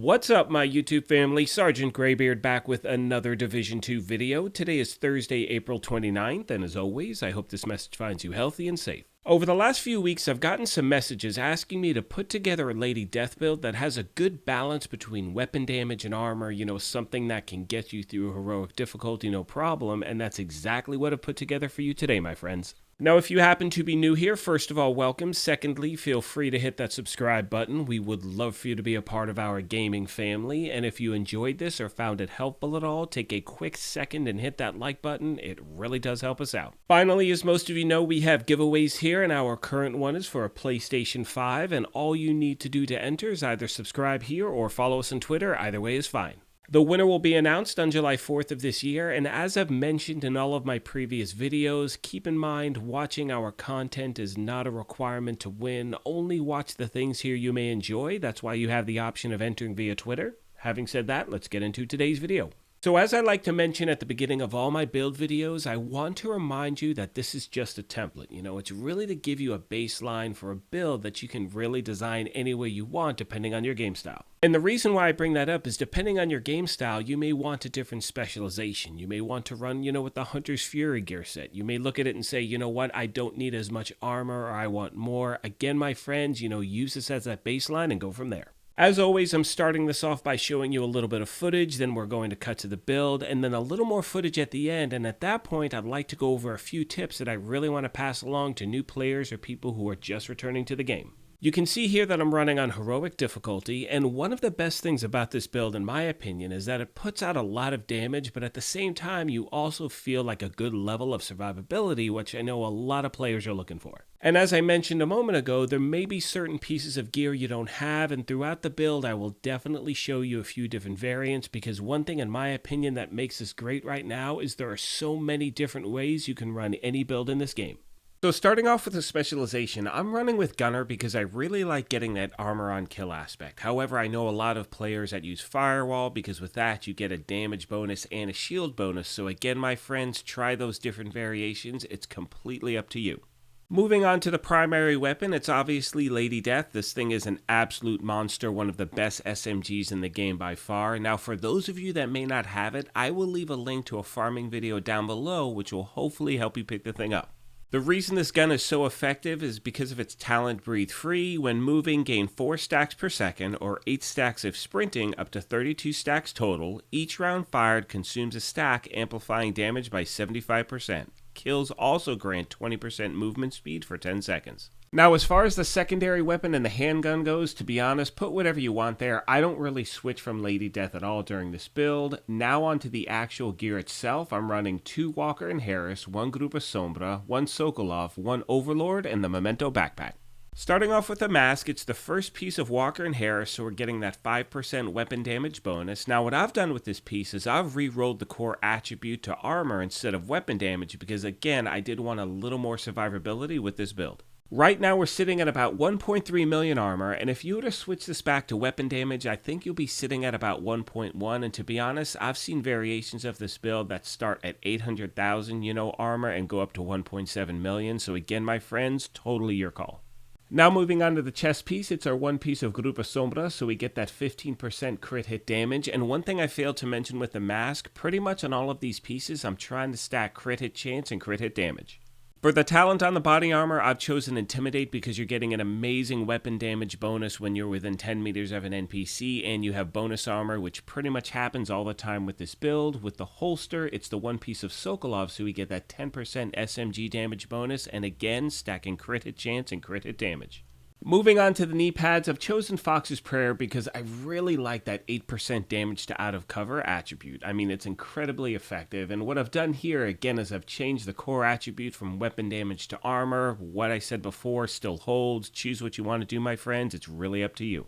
What's up, my YouTube family? Sergeant Graybeard back with another Division 2 video. Today is Thursday, April 29th, and as always, I hope this message finds you healthy and safe. Over the last few weeks, I've gotten some messages asking me to put together a Lady Death build that has a good balance between weapon damage and armor, something that can get you through heroic difficulty no problem, and that's exactly what I've put together for you today, my friends. Now, if you happen to be new here, first of all, welcome. Secondly, feel free to hit that subscribe button. We would love for you to be a part of our gaming family. And if you enjoyed this or found it helpful at all, take a quick second and hit that like button. It really does help us out. Finally, as most of you know, we have giveaways here, and our current one is for a PlayStation 5. And all you need to do to enter is either subscribe here or follow us on Twitter. Either way is fine. The winner will be announced on July 4th of this year, and as I've mentioned in all of my previous videos, keep in mind watching our content is not a requirement to win. Only watch the things here you may enjoy. That's why you have the option of entering via Twitter. Having said that, let's get into today's video. So as I like to mention at the beginning of all my build videos, I want to remind you that this is just a template. It's really to give you a baseline for a build that you can really design any way you want depending on your game style. And the reason why I bring that up is depending on your game style, you may want a different specialization. You may want to run, with the Hunter's Fury gear set. You may look at it and say, you know what, I don't need as much armor or I want more. Again, my friends, use this as that baseline and go from there. As always, I'm starting this off by showing you a little bit of footage, then we're going to cut to the build, and then a little more footage at the end, and at that point, I'd like to go over a few tips that I really want to pass along to new players or people who are just returning to the game. You can see here that I'm running on heroic difficulty, and one of the best things about this build, in my opinion, is that it puts out a lot of damage, but at the same time, you also feel like a good level of survivability, which I know a lot of players are looking for. And as I mentioned a moment ago, there may be certain pieces of gear you don't have, and throughout the build, I will definitely show you a few different variants, because one thing, in my opinion, that makes this great right now is there are so many different ways you can run any build in this game. So starting off with the specialization, I'm running with Gunner because I really like getting that armor on kill aspect. However, I know a lot of players that use Firewall because with that you get a damage bonus and a shield bonus. So again, my friends, try those different variations. It's completely up to you. Moving on to the primary weapon, it's obviously Lady Death. This thing is an absolute monster, one of the best SMGs in the game by far. Now for those of you that may not have it, I will leave a link to a farming video down below which will hopefully help you pick the thing up. The reason this gun is so effective is because of its talent Breathe Free. When moving, gain 4 stacks per second or 8 stacks if sprinting, up to 32 stacks total. Each round fired consumes a stack, amplifying damage by 75%. Kills also grant 20% movement speed for 10 seconds. Now, as far as the secondary weapon and the handgun goes, to be honest, put whatever you want there. I don't really switch from Lady Death at all during this build. Now onto the actual gear itself. I'm running 2 Walker and Harris, 1 Grupa Sombra, 1 Sokolov, 1 Overlord, and the Memento backpack. Starting off with the mask, it's the first piece of Walker and Harris, so we're getting that 5% weapon damage bonus. Now what I've done with this piece is I've re-rolled the core attribute to armor instead of weapon damage because again, I did want a little more survivability with this build. Right now we're sitting at about 1.3 million armor, and if you were to switch this back to weapon damage, I think you'll be sitting at about 1.1, and to be honest, I've seen variations of this build that start at 800,000, armor and go up to 1.7 million, so again, my friends, totally your call. Now moving on to the chest piece, it's our 1 piece of Grupa Sombra, so we get that 15% crit hit damage, and one thing I failed to mention with the mask, pretty much on all of these pieces, I'm trying to stack crit hit chance and crit hit damage. For the talent on the body armor, I've chosen Intimidate because you're getting an amazing weapon damage bonus when you're within 10 meters of an NPC, and you have bonus armor, which pretty much happens all the time with this build. With the holster, it's the 1 piece of Sokolov, so we get that 10% SMG damage bonus, and again, stacking crit hit chance and crit hit damage. Moving on to the knee pads, I've chosen Fox's Prayer because I really like that 8% damage to out of cover attribute. I mean, it's incredibly effective, and what I've done here, again, is I've changed the core attribute from weapon damage to armor. What I said before still holds. Choose what you want to do, my friends. It's really up to you.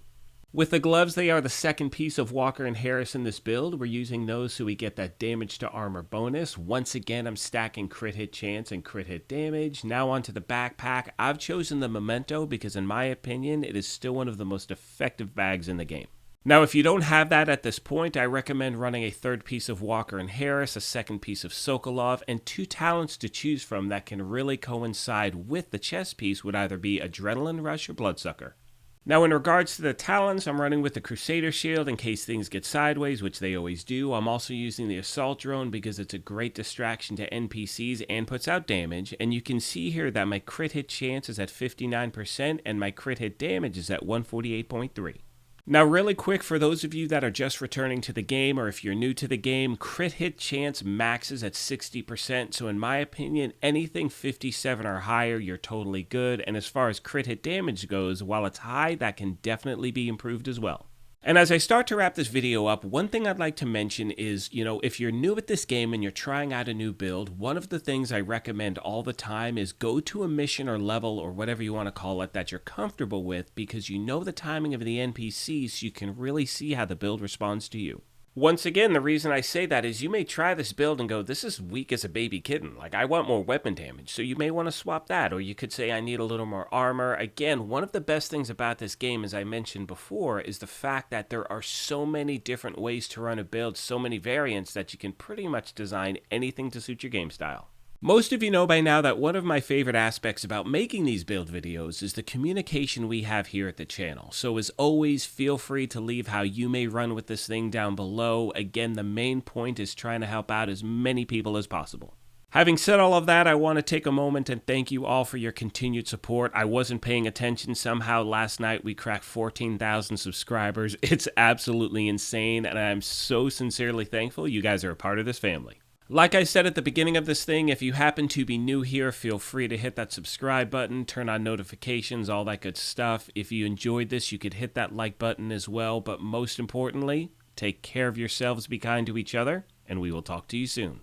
With the gloves, they are the second piece of Walker and Harris in this build. We're using those so we get that damage to armor bonus. Once again, I'm stacking crit hit chance and crit hit damage. Now onto the backpack. I've chosen the Memento because in my opinion, it is still one of the most effective bags in the game. Now, if you don't have that at this point, I recommend running a 3rd piece of Walker and Harris, a 2nd piece of Sokolov, and 2 talents to choose from that can really coincide with the chest piece would either be Adrenaline Rush or Bloodsucker. Now, in regards to the talents, I'm running with the Crusader Shield in case things get sideways, which they always do. I'm also using the Assault Drone because it's a great distraction to NPCs and puts out damage. And you can see here that my crit hit chance is at 59% and my crit hit damage is at 148.3. Now, really quick, for those of you that are just returning to the game, or if you're new to the game, crit hit chance maxes at 60%, so in my opinion, anything 57 or higher, you're totally good, and as far as crit hit damage goes, while it's high, that can definitely be improved as well. And as I start to wrap this video up, one thing I'd like to mention is, if you're new at this game and you're trying out a new build, one of the things I recommend all the time is go to a mission or level or whatever you want to call it that you're comfortable with, because you know the timing of the NPCs, so you can really see how the build responds to you. Once again, the reason I say that is you may try this build and go, this is weak as a baby kitten. Like, I want more weapon damage. So you may want to swap that. Or you could say, I need a little more armor. Again, one of the best things about this game, as I mentioned before, is the fact that there are so many different ways to run a build, so many variants that you can pretty much design anything to suit your game style. Most of you know by now that one of my favorite aspects about making these build videos is the communication we have here at the channel. So as always, feel free to leave how you may run with this thing down below. Again, the main point is trying to help out as many people as possible. Having said all of that, I want to take a moment and thank you all for your continued support. I wasn't paying attention. Somehow last night we cracked 14,000 subscribers. It's absolutely insane, and I'm so sincerely thankful you guys are a part of this family. Like I said at the beginning of this thing, if you happen to be new here, feel free to hit that subscribe button, turn on notifications, all that good stuff. If you enjoyed this, you could hit that like button as well. But most importantly, take care of yourselves, be kind to each other, and we will talk to you soon.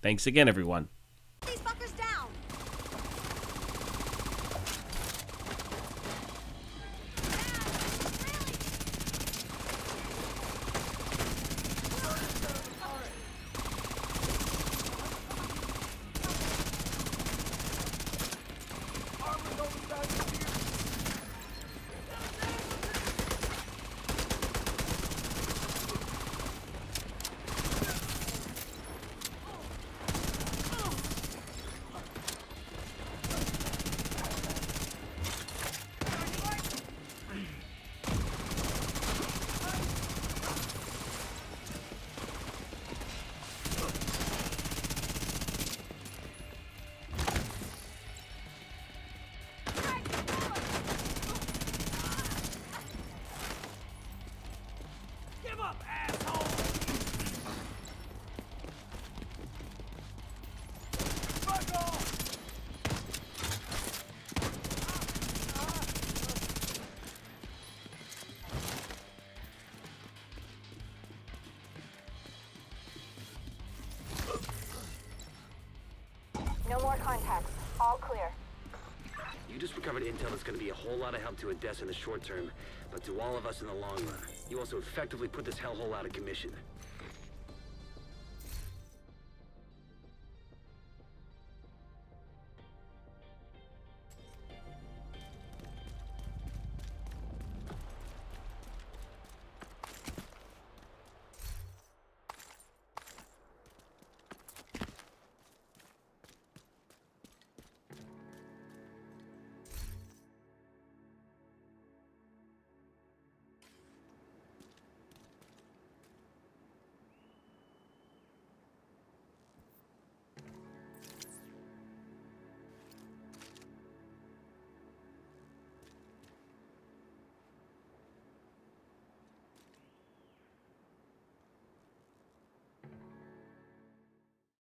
Thanks again, everyone. These fuckers down. No more contacts. All clear. You just recovered intel that's going to be a whole lot of help to Odessa in the short term, but to all of us in the long run. You also effectively put this hellhole out of commission.